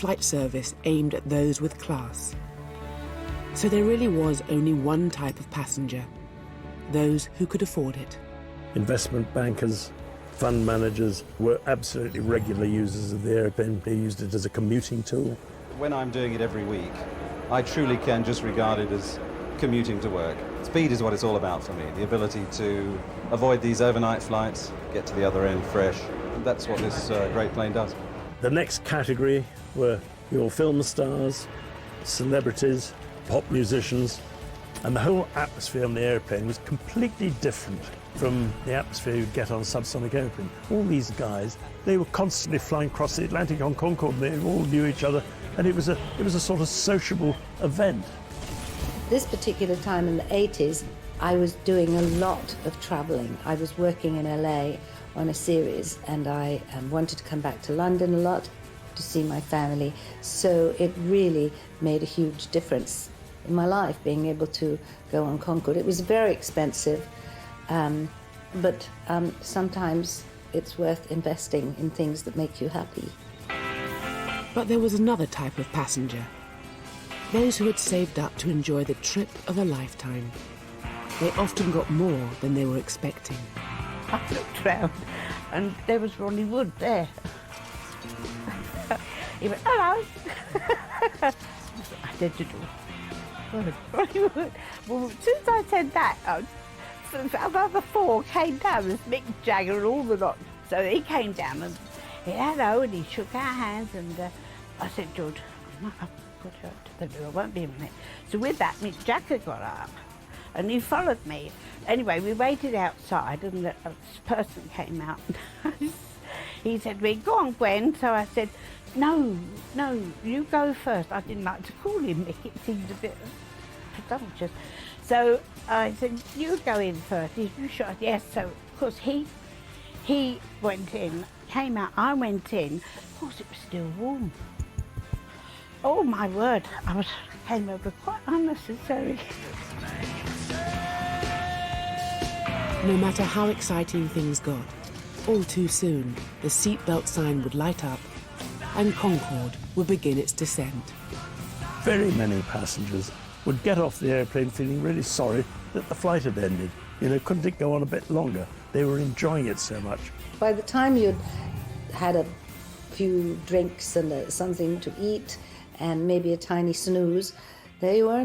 flight service aimed at those with class. So there really was only one type of passenger, those who could afford it. Investment bankers, fund managers were absolutely regular users of the airplane. They used it as a commuting tool. When I'm doing it every week, I truly can just regard it as commuting to work. Speed is what it's all about for me, the ability to avoid these overnight flights, get to the other end fresh. That's what this great plane does. The next category were your film stars, celebrities, pop musicians, and the whole atmosphere on the airplane was completely different from the atmosphere you'd get on a subsonic airplane. All these guys, they were constantly flying across the Atlantic on Concord. They all knew each other, and it was a sort of sociable event. This particular time in the 80s, I was doing a lot of travelling. I was working in LA on a series, and I wanted to come back to London a lot to see my family. So it really made a huge difference in my life, being able to go on Concord. It was very expensive, but sometimes it's worth investing in things that make you happy. But there was another type of passenger, those who had saved up to enjoy the trip of a lifetime. They often got more than they were expecting. I looked round and there was Ronnie Wood there. He went, hello. I said to him, Ronnie Wood. Well, as soon as I said that, another four came down, there's Mick Jagger and all the lot. So he came down and he said hello, and he shook our hands, and I said, George, I won't be a minute. So with that, Mick Jagger got up and he followed me. Anyway, we waited outside, and this person came out. He said to me, go on, Gwen. So I said, no, you go first. I didn't like to call him Mick, it seemed a bit presumptuous. So I said, you go in first. He said, sure, yes. So of course he went in, came out, I went in. Of course it was still warm. Oh my word, came over quite unnecessary. No matter how exciting things got, all too soon, the seatbelt sign would light up and Concord would begin its descent. Very many passengers would get off the airplane feeling really sorry that the flight had ended. You know, couldn't it go on a bit longer? They were enjoying it so much. By the time you'd had a few drinks and something to eat and maybe a tiny snooze, there you were